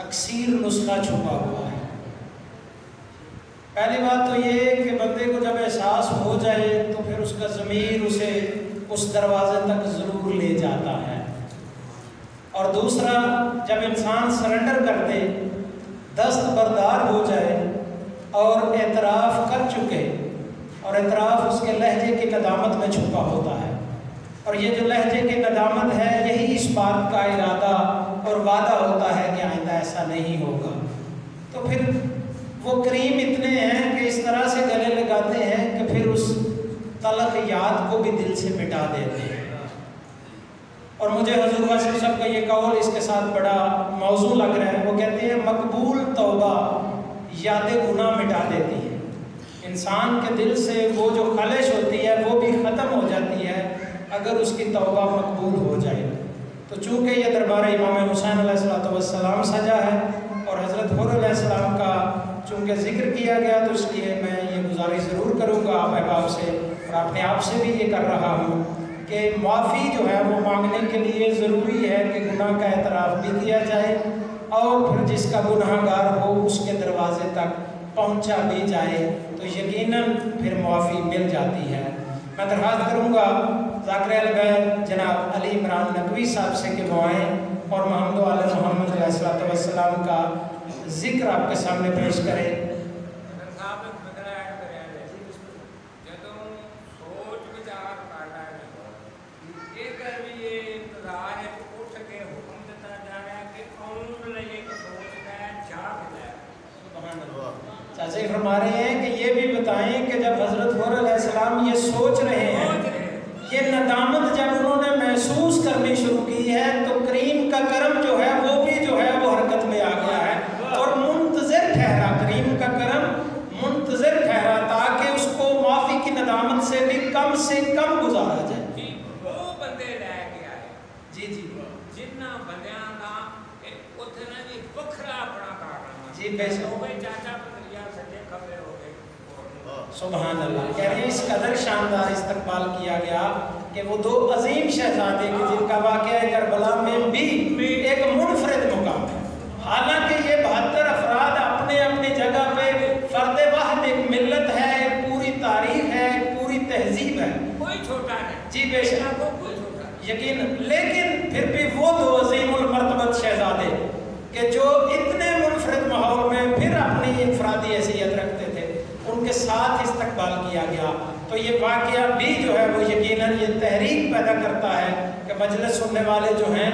اکثیر نسخہ چھپا ہوا ہے۔ پہلی بات تو یہ کہ بندے کو جب احساس ہو جائے تو پھر اس کا ضمیر اسے اس دروازے تک ضرور لے جاتا ہے، اور دوسرا جب انسان سرنڈر کر دے، دستبردار ہو جائے اور اعتراف کر چکے، اور اعتراف اس کے لہجے کی ندامت میں چھپا ہوتا ہے، اور یہ جو لہجے کی ندامت ہے یہی اس بات کا ارادہ اور وعدہ ہوتا ہے کہ آئندہ ایسا نہیں ہوگا، تو پھر وہ کریم اتنے ہیں کہ اس طرح سے گلے لگاتے ہیں کہ پھر اس تلخ یاد کو بھی دل سے مٹا دیتے ہیں۔ اور مجھے حضور واصف صاحب کا یہ قول اس کے ساتھ بڑا موضوع لگ رہا ہے، وہ کہتے ہیں مقبول توبہ یاد گناہ مٹا دیتی ہے، انسان کے دل سے وہ جو خلش ہوتی ہے وہ بھی ختم ہو جاتی ہے اگر اس کی توبہ مقبول ہو جائے۔ تو چونکہ یہ دربار امام حسین علیہ السلام سجا ہے اور حضرت حر علیہ السلام کا چونکہ ذکر کیا گیا، تو اس لیے میں یہ گزارش ضرور کروں گا آپ احباب سے، اور اپنے آپ سے بھی یہ کر رہا ہوں کہ معافی جو ہے وہ مانگنے کے لیے ضروری ہے کہ گناہ کا اعتراف بھی کیا جائے، اور پھر جس کا گناہ گار ہو اس کے دروازے تک پہنچا بھی جائے تو یقیناً پھر معافی مل جاتی ہے۔ میں درخواست کروں گا ذاکر اہل بیت جناب علی عمران نقوی صاحب سے کہ وہ آئیں اور محمد و آل محمد علیہ السلام کا ذکر آپ کے سامنے پیش کریں۔ چاچا جی فرما رہے ہیں کہ یہ بھی بتائیں کہ جب حضرت حر علیہ السلام یہ سوچ رہے ہیں، یہ ندامت جب انہوں نے محسوس کرنی شروع کی ہے تو کریم کا کرم جو ہے وہ بھی جو ہے وہ حرکت میں آ گیا ہے اور منتظر ٹھہرا، کریم کا کرم منتظر ٹھہرا تاکہ اس کو معافی کی ندامت سے بھی کم گزارا جائے۔ وہ بندے لے کے آئے جی جی جنہ بندیاں کا اتنا بھی بکھرا اپنا کارنامہ جی بے شک ہو گئے، چاچا پتریا سجے کھبے ہو گئے۔ سبحان اللہ، کہہ رہے ہیں اس قدر شاندار استقبال کیا گیا کہ وہ دو عظیم شہزادے کی جن کا واقعہ کربلا میں بھی ایک منفرد مقام ہے، حالانکہ یہ 72 افراد اپنے اپنی جگہ پہ فرد واحد ایک ملت ہے، ایک پوری تاریخ ہے، ایک پوری تہذیب ہے، کوئی چھوٹا نہیں جی بے شک کوئی چھوٹا یقین، لیکن پھر بھی وہ دو عظیم المرتبت شہزادے کہ جو اتنے منفرد ماحول میں پھر اپنی انفرادی حیثیت رکھتے تھے، ان کے ساتھ استقبال کیا گیا، تو یہ واقعہ بھی جو ہے وہ یقیناً یہ تحریک پیدا کرتا ہے کہ مجلس سننے والے جو ہیں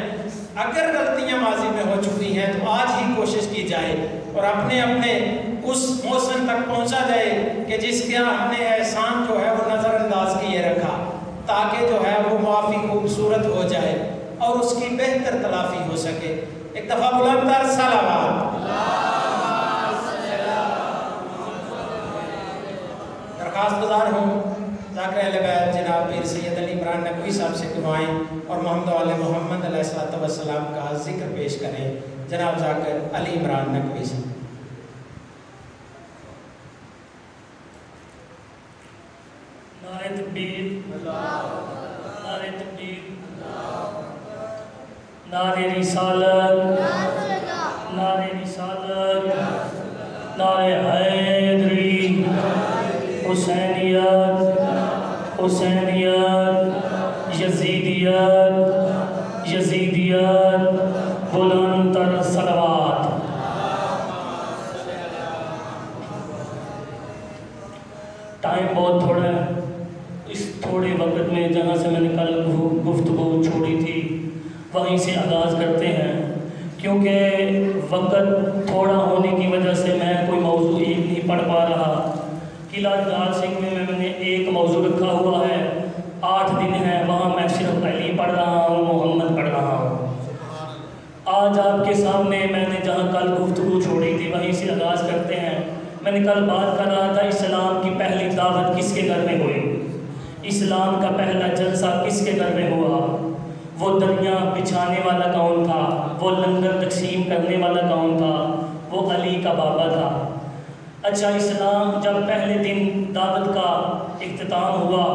اگر غلطیاں ماضی میں ہو چکی ہیں تو آج ہی کوشش کی جائے اور اپنے اس موسم تک پہنچا جائے کہ جس کا ہم نے احسان جو ہے وہ نظر انداز کیے رکھا، تاکہ جو ہے وہ معافی خوبصورت ہو جائے اور اس کی بہتر تلافی ہو سکے۔ ایک دفعہ بلند تر صلوات۔ درخواست گزار ہوں ذاکر اہل بیت جناب پیر سید علی عمران نقوی صاحب سے دعائیں اور محمد و آل محمد علیہ السلام کا ذکر پیش کریں۔ جناب ذاکر علی عمران نقوی صاحب۔ نعرہ تکبیر، نعرہ تکبیر، نعرہ رسالت، نعرہ رسالت، نعرہ حیدری، حسینیت، حسینیت، یزیدیت، یزیدیت، بلند تر صلوات۔ ٹائم بہت تھوڑا ہے، اس تھوڑے وقت میں جہاں سے میں نے کل گفتگو چھوڑی تھی وہیں سے آغاز کرتے ہیں، کیونکہ وقت تھوڑا ہونے کی وجہ سے میں کوئی موضوع ایک نہیں پڑھ پا رہا۔ قلعہ جال سنگھ میں نے ایک موضوع رکھا ہوا ہے، 8 دن ہے، وہاں میں صرف علی پڑھ رہا ہوں، محمد پڑھ رہا ہوں۔ آج آپ کے سامنے میں نے جہاں کل گفتگو چھوڑی تھی وہیں سے آغاز کرتے ہیں۔ میں نے کل بات کر رہا تھا اسلام کی پہلی دعوت کس کے گھر میں ہوئی، اسلام کا پہلا جلسہ کس کے گھر میں ہوا، وہ دریا بچھانے والا کون تھا، وہ لنگر تقسیم کرنے والا کون تھا، وہ علی کا بابا تھا۔ اچھا، اسلام جب پہلے دن دعوت کا اختتام ہوا،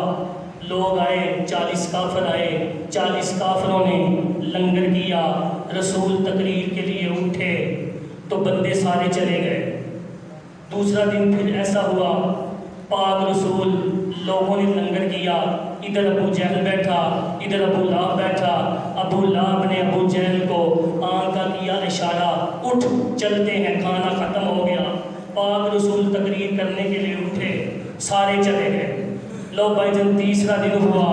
لوگ آئے، 40 کافر آئے، 40 کافروں نے لنگر کیا، رسول تقریر کے لیے اٹھے، تو بندے سارے چلے گئے۔ دوسرا دن پھر ایسا ہوا، پاک رسول لوگوں نے لنگر کیا، ادھر ابو جہل بیٹھا، ادھر ابو لہب بیٹھا۔ ابو لہب نے ابو جہل کو آنکھ کا کیا اشارہ، اٹھ چلتے ہیں، کھانا ختم ہو گیا۔ پاک رسول تقریر کرنے کے لیے اٹھے، سارے چلے گئے۔ لو بھائی جن تیسرا دن ہوا،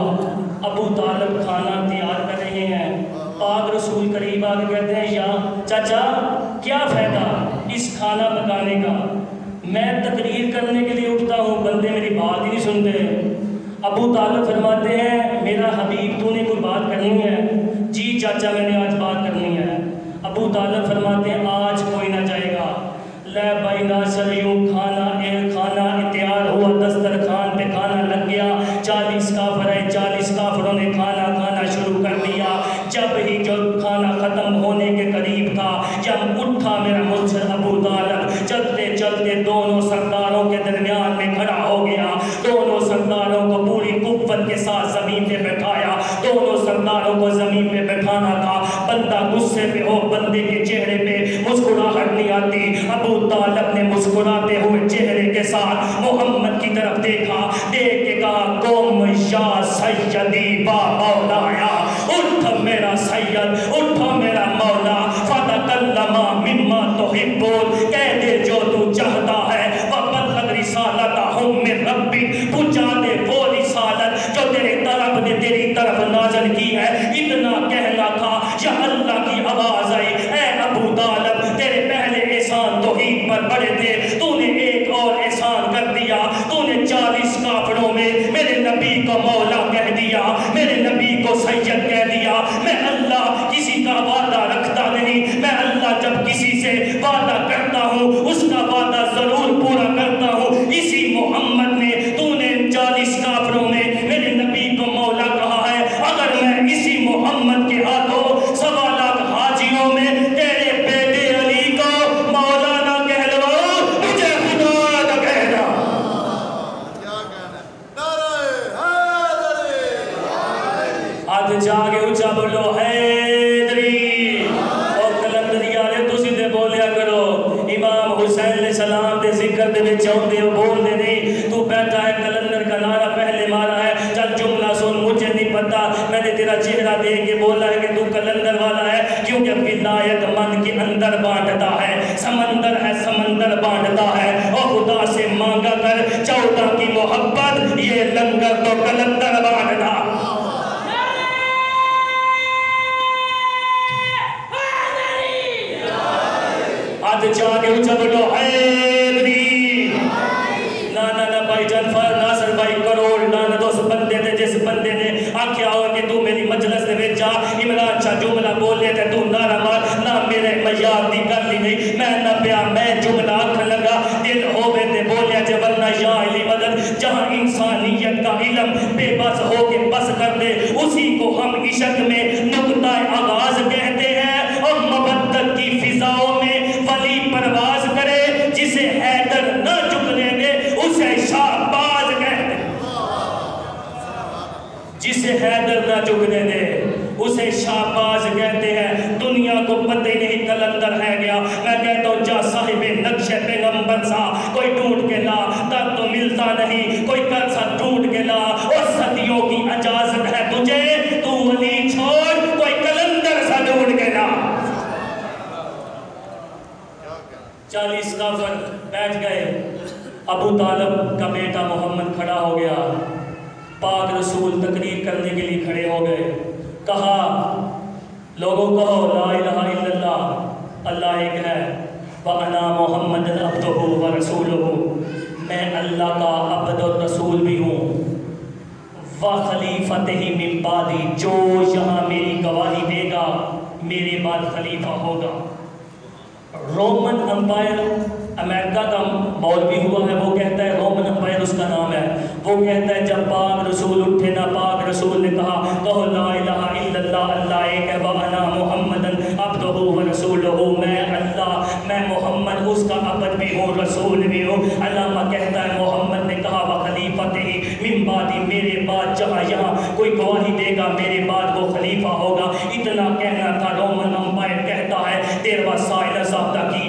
ابو طالب کھانا تیار کر رہے ہیں۔ پاک رسول قریب آ کے کہتے ہیں، یا چاچا کیا فائدہ اس کھانا پکانے کا، میں تقریر کرنے کے لیے اٹھتا ہوں، بندے میری بات ہی نہیں سنتے۔ ابو طالب فرماتے ہیں، میرا حبیب تو نے کوئی بات کرنی ہے؟ جی چاچا میں نے آج بات کرنی ہے۔ ابو طالب فرماتے ہیں، آج کوئی نہ جائے گا۔ لے بھائی ناصر یوں کھانا تیار ہوا، دسترخوان پہ کھانا لگ گیا۔ 40 کافر ہے، 40 کافروں نے کھانا شروع کر دیا۔ جب ہی جو کھانا ختم ہونے کے قریب تھا، جب اٹھا میرا مرشد ابو طالب، چلتے چلتے دونوں سرداروں کے درمیان میں کھڑا ہو گیا۔ دونوں سرداروں کو پوری قوت کے ساتھ زمین پہ بٹھایا۔ دونوں سرداروں کو زمین پہ بٹھانا تھا، بندہ غصے پہ ہو، بندے کے چہرے پہ مسکراہٹ نہیں آتی۔ ابو طالب نے مسکراتے ہوئے چہرے کے ساتھ محمد کی طرف دیکھا، دیکھ کے کہا، قوم یا سیدی با مولایا، اٹھ میرا سید، اٹھ میرا مولا، فتکلم مما تحبون، کہہ دے جو تو چاہتا ہے، وبلغ رسالتہم من ربک، پہنچا دے وہ رسالت جو تیری طرف نازل کی ہے۔ اتنا کہنا تھا یا اللہ کی آواز آئی، اے ابو طالب تیرے پہلے احسان توحید پر بڑے تھے، تو نے ایک اور احسان کر دیا، تو نے 40 کافروں میں میرے نبی کو مولا کہہ دیا، میرے نبی کو سید کہہ دیا۔ میں اللہ کسی کا وعدہ رکھتا نہیں، میں اللہ جب کسی سے وعدہ کرتا ہوں اس کا وعدہ ضرور پورا کرتا ہوں۔ اسی محمد نے، تو نے 40 کافروں میں میرے نبی کو مولا کہا ہے، اگر میں اسی محمد کے ہاتھوں 1.25 لاکھ حاجیوں میں تیرے بیٹے علی کو مولا نہ کہلواؤں، مجھے خدا نہ کہنا۔ ہاتھ جاگے اونچا بولو حیدری، اور کلندری والے تسی تے بولیا کرو، امام حسین علیہ السلام دے ذکر دے وچ آؤندے ہو، بول دے نہیں، تو بیٹھا ہے کلندر کا نعرہ پہلے مارا ہے، چل جملہ سن، مجھے نہیں پتا، میں نے تیرا چہرہ دیکھ کے بولا ہے کہ تو کلندر والا ہے، کیونکہ ولایت من کے اندر بانٹتا ہے، سمندر ہے سمندر بانٹتا ہے، اور خدا سے مانگا کر 14 کی محبت، یہ لنگر تو کلندر بانٹتا۔ ہاتھ چاہے اونچا بولو حیدری، نانا بھائی جان ناصر بھائی کروڑ نانا دوست بندے تھے، جس بندے نے آکھیا ہو کہ تو میری مجلس دے وچ جا، عمران شاہ جملہ بولے تے تو نعرہ مار، نہ میرے میاد دی گل ہی نہیں، میں نہ پیا میں جملہ آکھن لگا، دل ہوے تے بولیا جے ورنہ یا علی مدد، جہاں انسانیت کا علم بے بس ہو کے بس کر دے، اسی کو ہم عشق میں نقطہ آغاز کہتے ہیں، اور مبدت کی فضاؤں میں ولی پرواز کرے، جسے حیدر نہ جھکنے دے اسے شہباز کہتے ہیں، جسے حیدر نہ جھکنے دے اسے شہباز کہتے ہیں۔ دنیا کو پتہ ہی نہیں کلندر ہے گیا، میں کہتا ہوں جا صاحب نقش پیغمبر سا کوئی ڈھونڈ کے لا، تب تو ملتا نہیں، کوئی کل سا ڈھونڈ کے لا، اور صدیوں کی اجازت ہے تجھے، تو ولی چھوڑ کوئی کلندر سا ڈھونڈ کے لا۔ 40 کافر بیٹھ گئے، ابو طالب کا بیٹا محمد کھڑا ہو گیا، پاک رسول تقریر کرنے کے لیے کھڑے ہو گئے، کہا لوگوں کہو لا الہ الا اللہ، اللہ ایک ہے، وَأَنَا مُحَمَّدٌ عَبْدُهُ وَرَسُولُهُ، میں اللہ کا عبد و رسول بھی ہوں، وَخَلِيفَتِهِ مِن بَعْدِي، جو یہاں میری گواہی دے گا میرے بعد خلیفہ ہوگا۔ رومن امپائر امریکہ کا مولوی ہوا ہے، وہ کہتا ہے رومن امپائر اس کا نام ہے، وہ کہتا ہے جب پاک رسول اٹھے نا، پاک رسول نے کہا کہو لا الہ الا اللہ، اللہ ایک ہے، وَأَنَا مُحَمَّدٌ عَبْدُهُ وَرَسُولُهُ، میں اللہ، میں محمد اس کا عبد بھی ہوں رسول بھی ہوں۔ علامہ کہتا ہے محمد نے کہا وَخَلِيفَتِهِ مِن بَعْدِي، میرے بعد جہاں یہاں کوئی گواہی دے گا میرے بعد وہ خلیفہ ہوگا۔ اتنا کہنا تھا، رومن امپائر کہتا ہے 13واں سائل ضابطہ کی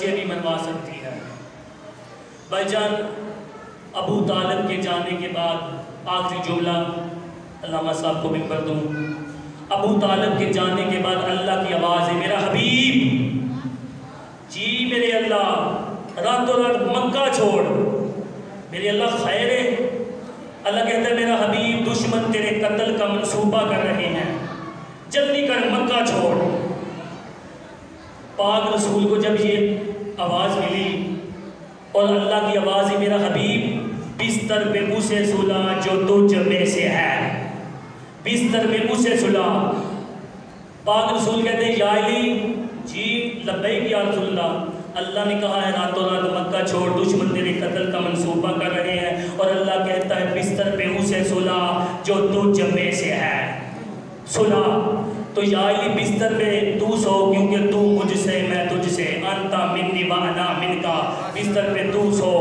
بچے بھی منوا سکتی ہے۔ بھائی جان، ابو طالب کے جانے کے بعد آخری جملہ علامہ صاحب کو ممبر دوں۔ ابو طالب کے جانے کے بعد اللہ کی آواز ہے، میرا حبیب، جی میرے اللہ، راتوں رات مکہ چھوڑ، میرے اللہ خیر ہے۔ اللہ کہتا ہے میرا حبیب، دشمن تیرے قتل کا منصوبہ کر رہے ہیں، جلدی کر مکہ چھوڑ۔ پاک رسول کو جب یہ آواز ملی اور اللہ کی آواز ہے، میرا حبیب، بستر پہ اسے سلا جو تجھ میں سے ہے، بستر میں اسے سلا۔ پاک رسول کہتے ہیں یا علی، جی لبیک یا رسول اللہ، اللہ نے کہا ہے راتوں رات مکہ چھوڑ، دشمن تیرے قتل کا منصوبہ کر رہے ہیں، اور اللہ کہتا ہے بستر پہ اسے سلا جو تجھ میں سے ہے، سلا۔ تو یا علی بستر پہ تو سو، کیونکہ تو مجھ سے میں تجھ سے، انتا منی وانا من کا، بستر پہ تو سو۔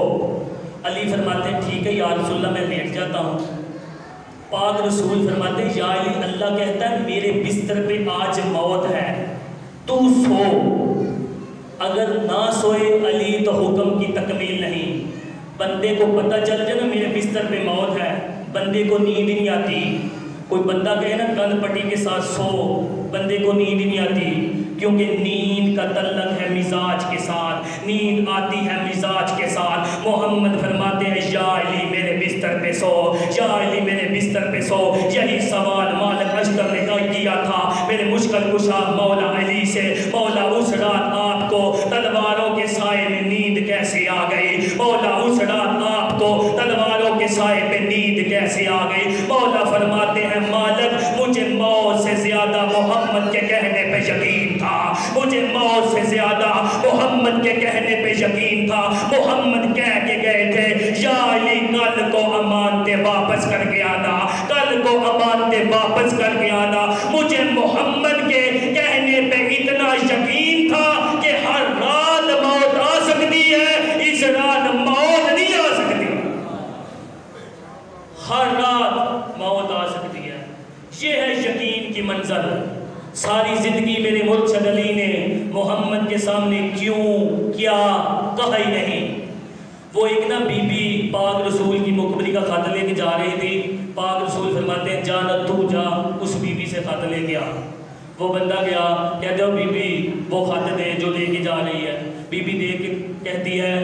علی فرماتے ہیں ٹھیک ہے یا رسول اللہ، میں لیٹ جاتا ہوں۔ پاک رسول فرماتے ہیں یا علی، اللہ کہتا ہے میرے بستر پہ آج موت ہے، تو سو۔ اگر نہ سوئے علی تو حکم کی تکمیل نہیں۔ بندے کو پتہ چل جائے نا میرے بستر پہ موت ہے، بندے کو نیند نہیں آتی۔ کوئی بندہ کہے نا گند پٹی کے ساتھ سو، بندے کو نیند نہیں آتی، کیونکہ نیند کا تعلق ہے مزاج کے ساتھ، نیند آتی ہے مزاج کے ساتھ۔ محمد فرماتے ہیں یا علی میرے بستر پہ سو، یا علی میرے بستر پہ سو۔ یہی سوال مالک اشتر نے کیا تھا میرے مشکل کشا مولا علی سے، مولا اس رات آپ کو تلواروں کے سائے میں نیند کیسے آ گئی؟ مولا اس رات آپ کو تلواروں کے سائے پہ نیند کیسے آ گئی؟ مولا فرماتے ہیں مالک، مجھے موت سے زیادہ محمد کے کہنے پہ یقین تھا، مجھے موت سے زیادہ محمد کے کہنے پہ یقین تھا۔ محمد کہہ کے گئے تھے یا علی کل کو امانتے واپس کر کے آنا، کل کو امانتے واپس کر کے آنا۔ مجھے محمد کے کہنے پہ اتنا یقین تھا کہ ہر رات موت آ سکتی ہے، اس رات موت نہیں آ سکتی، ہر رات موت آ سکتی ہے۔ یہ ہے یقین کی منزل۔ ساری زندگی میرے مرشد علی نے محمد کے سامنے کیوں کیا کہا ہی نہیں۔ وہ ایک نا بی بی پاک رسول کی مقبری کا خط لے کے جا رہی تھی، پاک رسول فرماتے ہیں جانا تو جا اس بی بی سے خط لے گیا۔ وہ بندہ گیا، کہتے ہو بی بی وہ خط دے جو لے کے جا رہی ہے۔ بی بی دے کے کہتی ہے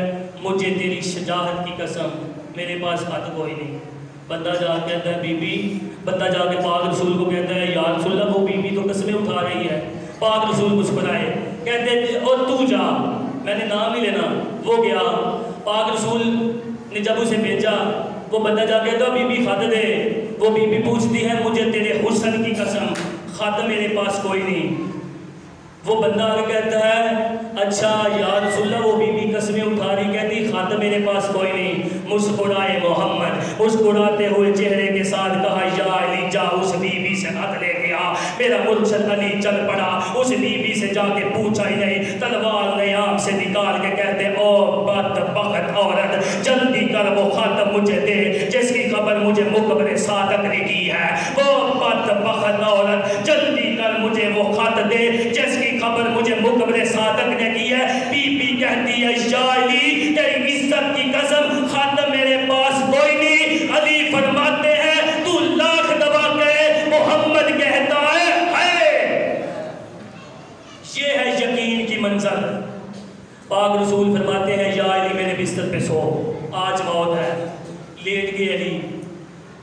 مجھے تیری شجاعت کی قسم میرے پاس خط کوئی نہیں۔ بندہ جا کہتا ہے بی بی، بندہ جا کے پاک رسول کو کہتا ہے یا رسول اللہ وہ بی بی تو قسمیں اٹھا رہی ہے۔ پاک رسول مسکرائے، کہتے ہیں اور تو جا، میں نے نام نہیں لینا۔ وہ گیا، پاک رسول نے جب اسے بھیجا، وہ بندہ جا کہتا ہے بی بی خط دے۔ وہ بی بی پوچھتی ہے مجھے تیرے حسن کی قسم خط میرے پاس کوئی نہیں۔ وہ بندہ آگے کہتا ہے اچھا یا رسول اللہ، وہ بی بی قسمیں اٹھا رہی، کہتی خط میرے پاس کوئی نہیں۔ مسکرائے محمد، مسکراتے ہوئے چہرے کے ساتھ کہا یا علی جا اس بی بی سے خط لے کے آ۔ میرا مرشد علی چل پڑا، اس بی بی سے جا کے پوچھا ہی نہیں، تلوار نیام سے نکال کے کہتے او بدبخت عورت، جلدی کر وہ خط مجھے دے جس کی خبر مجھے مقبر صادق نے کی ہے۔ وہ بدبخت عورت، جلدی کر مجھے وہ خط دے جس کی خبر مجھے مقبر صادق نے کی ہے۔ بی بی کہتی ہے یا علی تیری عزت کی قسم خط میرے پاس کوئی نہیں۔ علی فرماتے ہیں تو لاکھ دبا کے محمد کہتا ہے یہ ہے یقین کی منزل۔ پاک رسول فرماتے ہیں یا علی میرے بستر پہ سو، آج موت ہے۔ لیٹ گئے علی،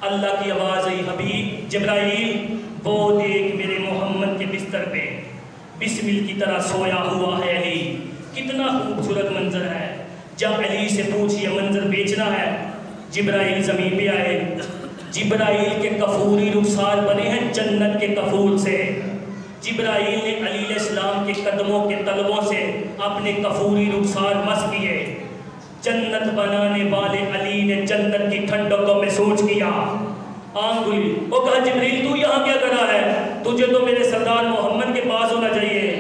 اللہ کی آواز آئی حبیب جبرائیل وہ دیکھ میرے محمد کے بستر پہ بسمل کی طرح سویا ہوا ہے علی۔ کتنا خوبصورت منظر ہے۔ جب علی سے پوچھئے منظر بیچنا ہے، جبرائیل زمین پہ آئے۔ جبرائیل کے کفوری رخسار بنے ہیں جنت کے کفور سے۔ جبرائیل نے علی علیہ السلام کے قدموں کے تلووں سے اپنے کفوری رخسار مس کیے۔ جنت بنانے والے علی نے جنت کی ٹھنڈکوں میں سوچ کیا، آنکھ کھلی، وہ کہا جبریل تو یہاں کیا کر رہا ہے؟ تجھے تو میرے سردار محمد کے پاس ہونا چاہیے۔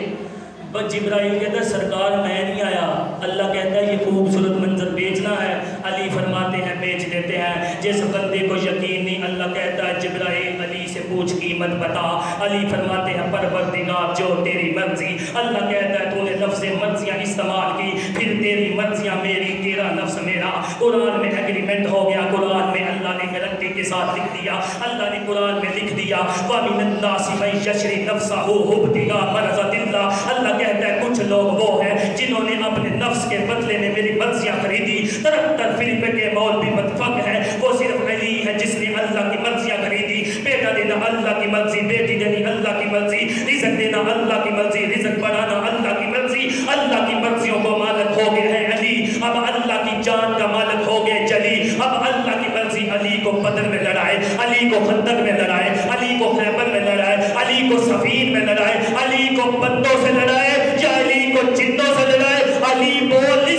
بس جبرائیل کہتا ہے سرکار میں نہیں آیا، اللہ کہتا ہے یہ خوبصورت منظر بیچنا ہے۔ علی فرماتے ہیں بیچ دیتے ہیں۔ جس بندے کو یقین نہیں، اللہ کہتا ہے جبرائیل علی سے پوچھ قیمت بتا. علی فرماتے ہیں پروردگار جو تیری مرضی. اللہ کہتا ہے تو نے لفظ مرضیاں استعمال کی, پھر تیری مرضیاں میری, تیرا لفظ میرا. قرآن میں ایگریمنٹ ہو گیا, قرآن میں اللہ نے گارنٹی کے ساتھ لکھ دیا. اللہ نے قرآن میں لکھ دیا وَمِنَ النَّاسِ مَن يَشْرِي نَفْسَهُ ابْتِغَاءَ مَرْضَاتِ اللَّهِ. اللہ کہتا ہے کچھ لوگ وہ ہیں جنہوں نے اپنے نفس کے بدلے میں میری مرضیاں خریدی. 73 فرقے کے مولوی متفق ہے وہ صرف علی ہے جس نے اللہ کی مرضیاں خریدی. بیٹا دینا اللہ کی مرضی, بیٹی دینی اللہ کی مرضی, رزق دینا اللہ کی مرضی, رزق بڑھانا اللہ کی مرضی. اللہ کی مرضیوں کو مالک ہو گئے ہیں علی. اب اللہ کی جان کا مالک ہو گئے جلی. اب اللہ کی مرضی علی کو بدر میں لڑائے, علی کو خندق میں لڑائے, علی کو خیبر میں لڑائے, علی کو صفین میں لڑائے, علی کو بندوں سے لڑائے یا علی کو جنوں سے لڑائے. علی بول